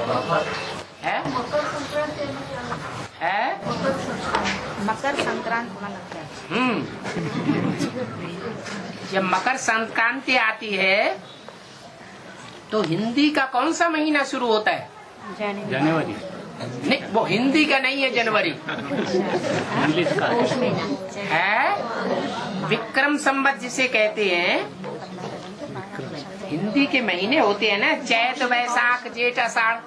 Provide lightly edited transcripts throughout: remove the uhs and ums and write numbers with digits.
है? है? मकर संक्रांति मनाते हैं। जब मकर संक्रांति आती है तो हिंदी का कौन सा महीना शुरू होता है? जनवरी। नहीं, वो हिंदी का नहीं है, जनवरी इंग्लिश का है। विक्रम संवत जिसे कहते हैं, हिंदी के महीने होते हैं ना, चैत वैशाख जेठ आषाढ़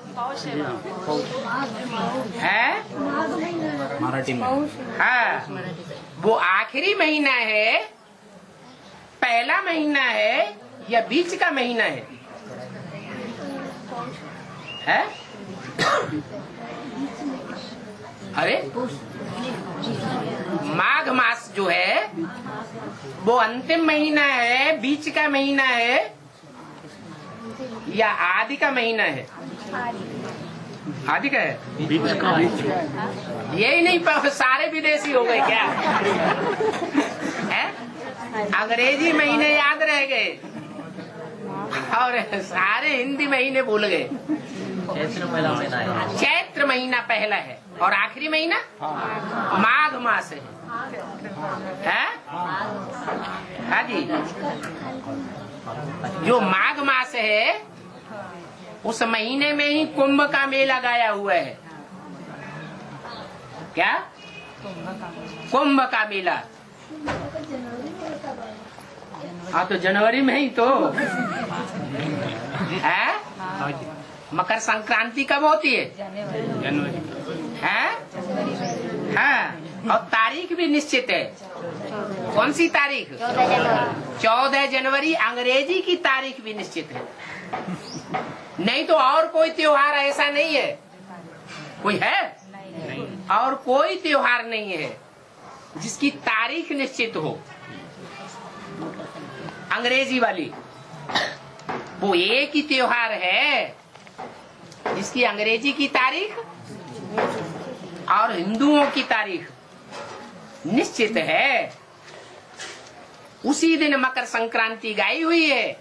है, मराठी में। हाँ, वो आखिरी महीना है, पहला महीना है या बीच का महीना है? अरे माघ मास जो है वो अंतिम महीना है, बीच का महीना है या आदि का महीना है? आदि का है। बीच का। यही नहीं, सारे विदेशी हो गए क्या? है? अंग्रेजी महीने याद रह गए और सारे हिंदी महीने भूल गए। चैत्र महीना पहला है और आखिरी महीना माघ मास है? हाँ जी। जो माघ मास है उस महीने में ही कुंभ का मेला गाया हुआ है। क्या? कुंभ का मेला। हाँ, तो जनवरी में ही तो है। मकर संक्रांति कब होती है? जनवरी है? हाँ, और तारीख भी निश्चित है। कौन सी तारीख? 14 जनवरी। अंग्रेजी की तारीख भी निश्चित है। नहीं तो और कोई त्योहार ऐसा नहीं है। कोई है? नहीं। और कोई त्योहार नहीं है जिसकी तारीख निश्चित हो। अंग्रेजी वाली वो एक ही त्योहार है जिसकी अंग्रेजी की तारीख और हिंदुओं की तारीख निश्चित है। उसी दिन मकर संक्रांति गाई हुई है।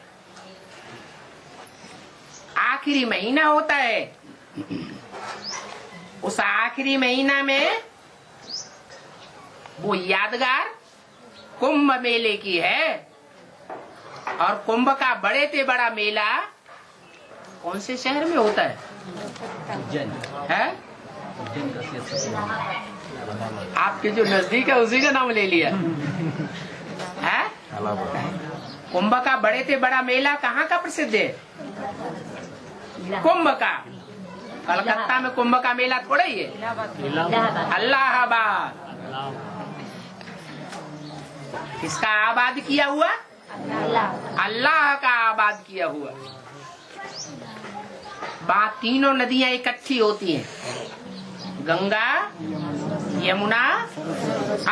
आखिरी महीना होता है। उस आखिरी महीना में वो यादगार कुंभ मेले की है। और कुंभ का बड़े से बड़ा मेला कौन से शहर में होता है? है? आपके जो नजदीक है उसी का नाम ले लिया है। कुंभ का बड़े से बड़ा मेला कहाँ का प्रसिद्ध है? कुंभ का। कलकत्ता में कुंभ का मेला थोड़ा ही है। इलाहाबाद। किसका आबाद किया हुआ? अल्लाह का आबाद किया हुआ। वहाँ तीनों नदियां इकट्ठी होती हैं, गंगा, यमुना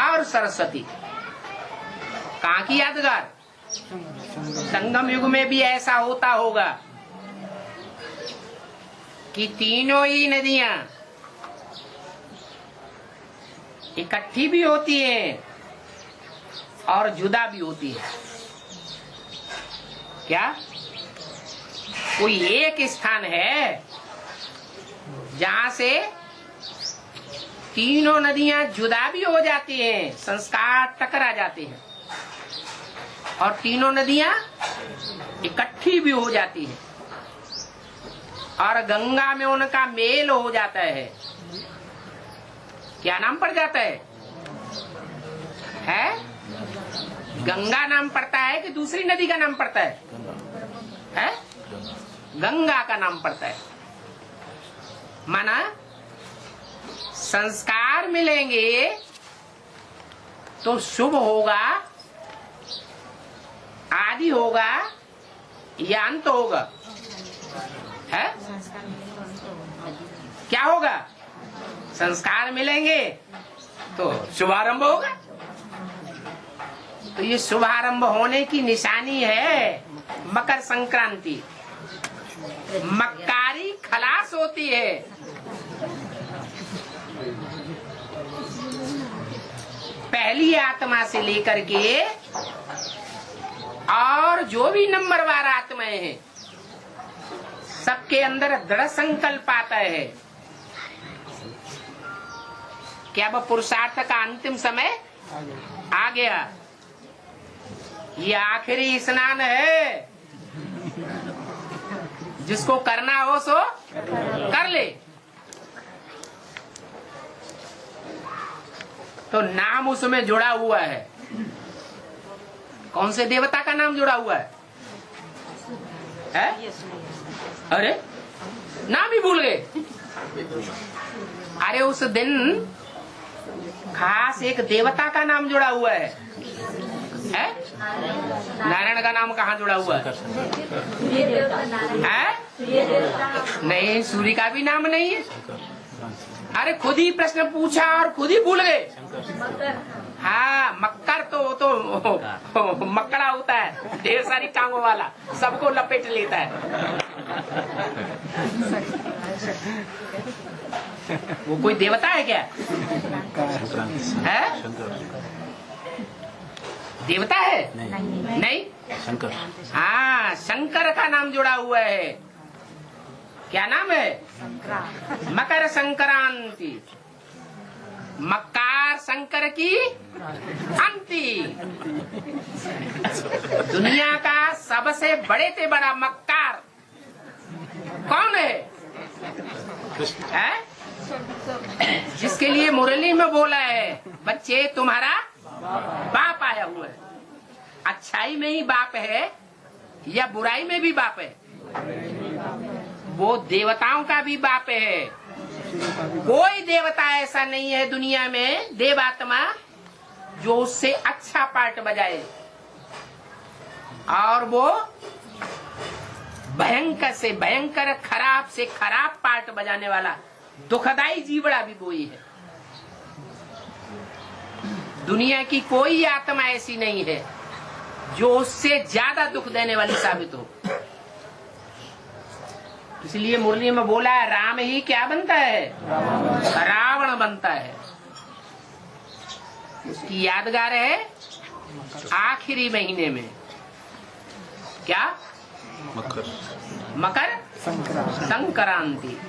और सरस्वती। कहाँ की यादगार? संगम युग में भी ऐसा होता होगा कि तीनों ही नदियां इकट्ठी भी होती हैं और जुदा भी होती है। क्या कोई एक स्थान है जहां से तीनों नदियां जुदा भी हो जाती हैं, संस्कार टकरा जाते हैं, और तीनों नदियां इकट्ठी भी हो जाती हैं और गंगा में उनका मेल हो जाता है? क्या नाम पड़ जाता है? गंगा नाम पड़ता है कि दूसरी नदी का नाम पड़ता है? गंगा का नाम पड़ता है। माना संस्कार मिलेंगे तो शुभ होगा, आदि होगा या अंत होगा? है? क्या होगा? संस्कार मिलेंगे तो शुभारंभ होगा। तो ये शुभारंभ होने की निशानी है मकर संक्रांति। मक्कारी खलास होती है। पहली आत्मा से लेकर के और जो भी नंबरवार आत्माएं हैं सबके अंदर दृढ़ संकल्प आता है कि अब पुरुषार्थ का अंतिम समय आ गया, ये आखिरी स्नान है, जिसको करना हो सो कर ले। तो नाम उसमें जुड़ा हुआ है। कौन से देवता का नाम जुड़ा हुआ है? अरे नाम ही भूल गए। अरे उस दिन खास एक देवता का नाम जुड़ा हुआ है? नारायण का नाम कहाँ जुड़ा हुआ है? नहीं, सूर्य का भी नाम नहीं है। अरे खुद ही प्रश्न पूछा और खुद ही भूल गए। हाँ, मक्कर तो मक्कड़ा होता है, ढेर सारी टांगों वाला, सबको लपेट लेता है। वो कोई देवता है क्या? है? देवता है? नहीं। शंकर। हाँ, शंकर का नाम जुड़ा हुआ है। क्या नाम है? मकर संक्रांति। मक्कार शंकर की अंति। दुनिया का सबसे बड़े से बड़ा मक्कार कौन है? जिसके लिए मुरली में बोला है, बच्चे तुम्हारा बाप आया हुआ है। अच्छाई में ही बाप है या बुराई में भी बाप है? वो देवताओं का भी बाप है। कोई देवता ऐसा नहीं है दुनिया में, देवात्मा, जो उससे अच्छा पार्ट बजाए। और वो भयंकर से भयंकर, खराब से खराब पार्ट बजाने वाला दुखदाई जीवड़ा भी वही है। दुनिया की कोई आत्मा ऐसी नहीं है जो उससे ज्यादा दुख देने वाली साबित हो। इसलिए मुरली में बोला है, राम ही क्या बनता है? रावण बनता है। उसकी यादगार है आखिरी महीने में। क्या? मकर संक्रांति।